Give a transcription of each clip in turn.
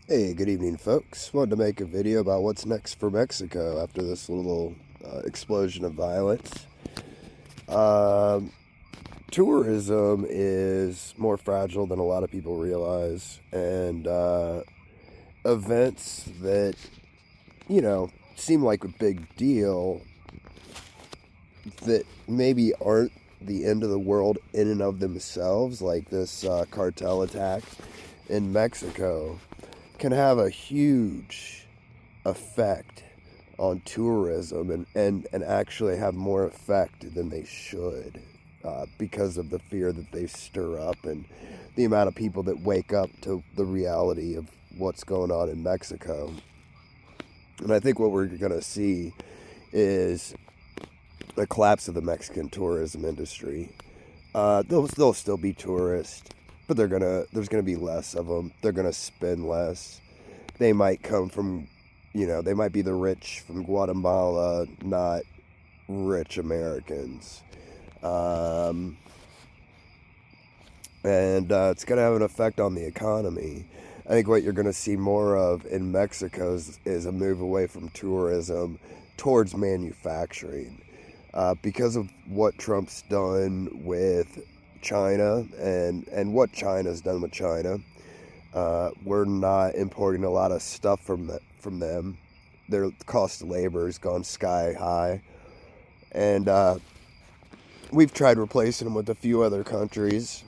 Hey, good evening, folks. Wanted to make a video about what's next for Mexico after this little explosion of violence. Um, Tourism is more fragile than a lot of people realize, and events that, seem like a big deal that maybe aren't the end of the world in and of themselves, like this cartel attack in Mexico, can have a huge effect on tourism and actually have more effect than they should because of the fear that they stir up and the amount of people that wake up to the reality of what's going on in Mexico. And I think what we're going to see is the collapse of the Mexican tourism industry. They'll still be tourists, but there's gonna be less of them. They're gonna spend less. They might come from, they might be the rich from Guatemala, not rich Americans. Um, and It's going to have an effect on the economy. I think what you're going to see more of in Mexico is a move away from tourism towards manufacturing. Because of what Trump's done with China and what China's done with China, we're not importing a lot of stuff from them. Their cost of labor has gone sky high, and we've tried replacing them with a few other countries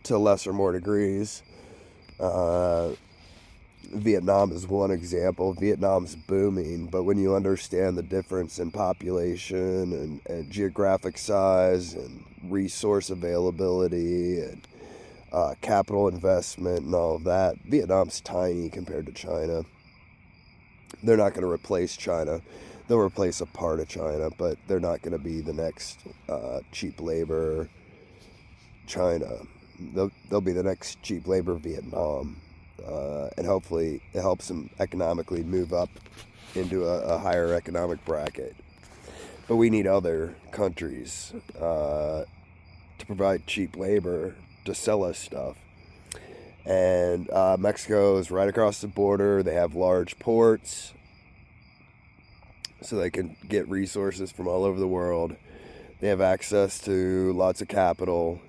to less or more degrees. Uh, Vietnam is one example. Vietnam's booming, but when you understand the difference in population and geographic size and resource availability and capital investment and all of that, Vietnam's tiny compared to China. They're not going to replace China. They'll replace a part of China, but they're not going to be the next cheap labor China. They'll be the next cheap labor Vietnam. And hopefully it helps them economically move up into a higher economic bracket. But we need other countries to provide cheap labor to sell us stuff. And Mexico is right across the border. They have large ports, so they can get resources from all over the world. They have access to lots of capital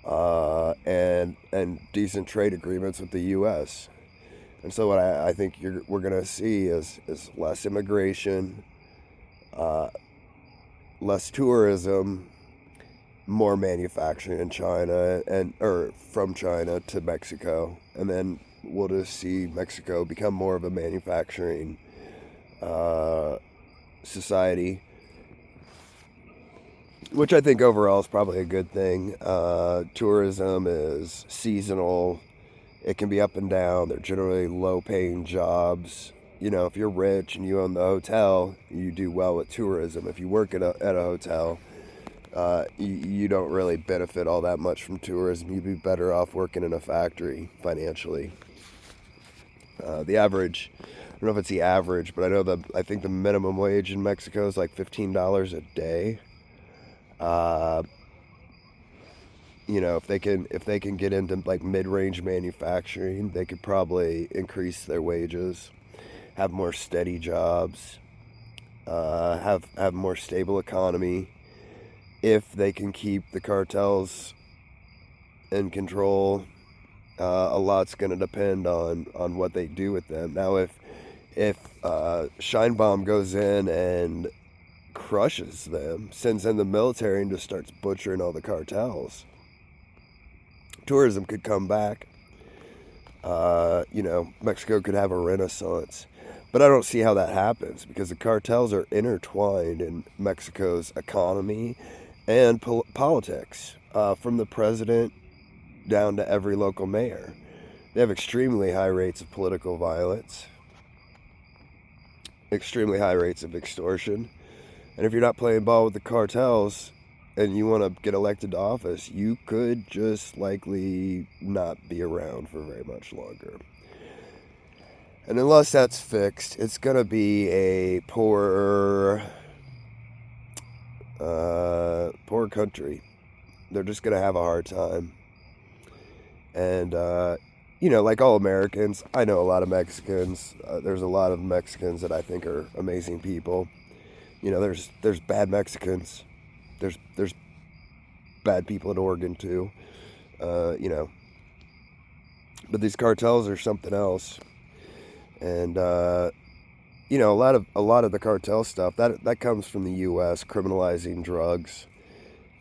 and decent trade agreements with the U.S. And so what I think we're going to see is less immigration, uh, less tourism, more manufacturing in China and or from China to Mexico, and then we'll just see Mexico become more of a manufacturing uh, society, which I think overall is probably a good thing. Tourism is seasonal. It can be up and down. They're generally low paying jobs. If you're rich and you own the hotel, you do well with tourism. If you work at a hotel, you don't really benefit all that much from tourism. You'd be better off working in a factory financially. The average, I don't know if it's the average, but I think the minimum wage in Mexico is like $15 a day. Uh, if they can get into like mid-range manufacturing, they could probably increase their wages, have more steady jobs, have more stable economy. If they can keep the cartels in control, a lot's going to depend on what they do with them. Now, if Scheinbaum goes in and crushes them, sends in the military and just starts butchering all the cartels, tourism could come back. Mexico could have a renaissance. But I don't see how that happens because the cartels are intertwined in Mexico's economy and politics, from the president down to every local mayor. They have extremely high rates of political violence, extremely high rates of extortion. And if you're not playing ball with the cartels and you want to get elected to office, you could just likely not be around for very much longer. And unless that's fixed, it's going to be a poor country. They're just going to have a hard time. And like all Americans, I know a lot of Mexicans. There's a lot of Mexicans that I think are amazing people. There's bad Mexicans. There's bad people in Oregon too. You know, but these cartels are something else. And a lot of the cartel stuff that comes from the U.S. criminalizing drugs.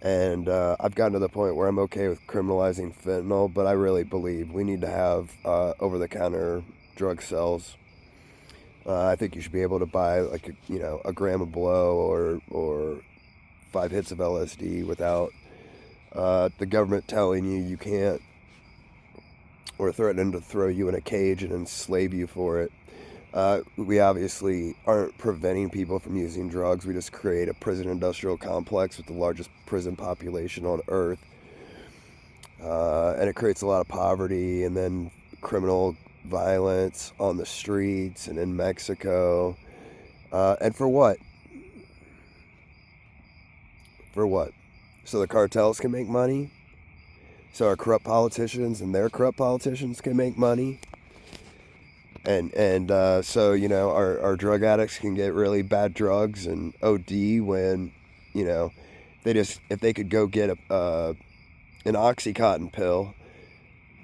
And I've gotten to the point where I'm okay with criminalizing fentanyl, but I really believe we need to have over-the-counter drug sales. I think you should be able to buy like a gram of blow or 5 hits of LSD without the government telling you can't, or threatening to throw you in a cage and enslave you for it. We obviously aren't preventing people from using drugs. We just create a prison industrial complex with the largest prison population on earth. And it creates a lot of poverty and then criminal violence on the streets and in Mexico. And for what? For what? So the cartels can make money? So our corrupt politicians and their corrupt politicians can make money? And so our drug addicts can get really bad drugs and OD when if they could go get an OxyContin pill,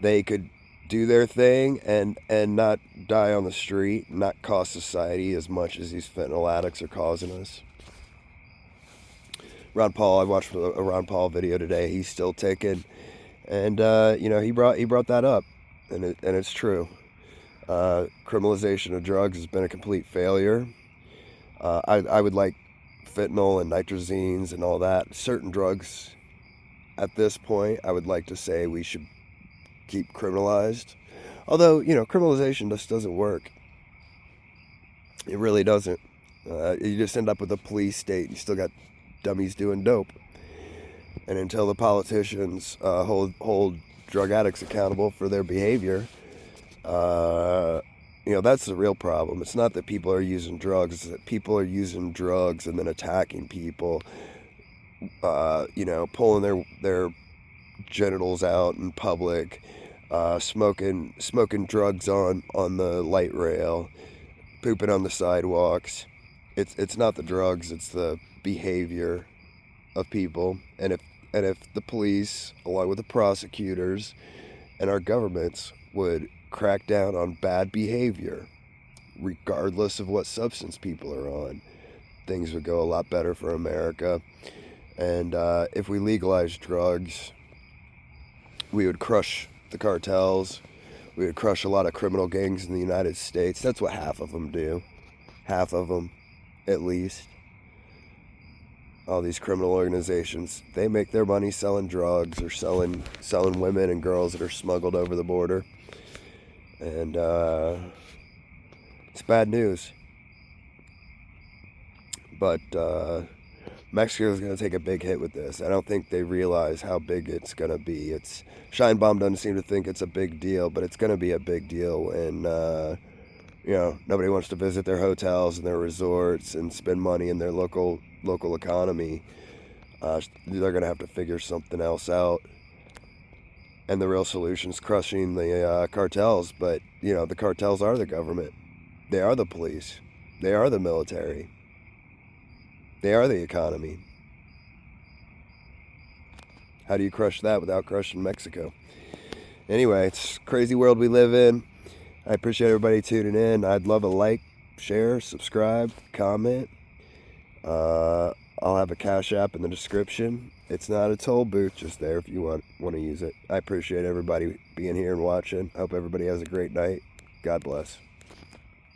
they could do their thing and not die on the street, not cost society as much as these fentanyl addicts are causing us. Ron Paul, I watched a Ron Paul video today. He's still ticking, and he brought that up, and it's true. Criminalization of drugs has been a complete failure. I would like fentanyl and nitrazines and all that. Certain drugs at this point, I would like to say we should keep criminalized. Although, criminalization just doesn't work. It really doesn't. You just end up with a police state. You still got dummies doing dope. And until the politicians hold drug addicts accountable for their behavior, that's the real problem. It's not that people are using drugs, it's that people are using drugs and then attacking people, pulling their genitals out in public, smoking drugs on the light rail, pooping on the sidewalks. It's not the drugs, it's the behavior of people. And if the police, along with the prosecutors and our governments, would crack down on bad behavior, regardless of what substance people are on, things would go a lot better for America. And if we legalized drugs, we would crush the cartels. We would crush a lot of criminal gangs in the United States. That's what half of them do. Half of them, at least. All these criminal organizations, they make their money selling drugs or selling women and girls that are smuggled over the border. And it's bad news. But Mexico is going to take a big hit with this. I don't think they realize how big it's going to be. Scheinbaum doesn't seem to think it's a big deal, but it's going to be a big deal. And, nobody wants to visit their hotels and their resorts and spend money in their local economy. They're going to have to figure something else out. And the real solution is crushing the cartels. But, the cartels are the government. They are the police. They are the military. They are the economy. How do you crush that without crushing Mexico? Anyway, it's a crazy world we live in. I appreciate everybody tuning in. I'd love a like, share, subscribe, comment. I'll have a Cash App in the description. It's not a toll booth, just there if you want to use it. I appreciate everybody being here and watching. I hope everybody has a great night. God bless.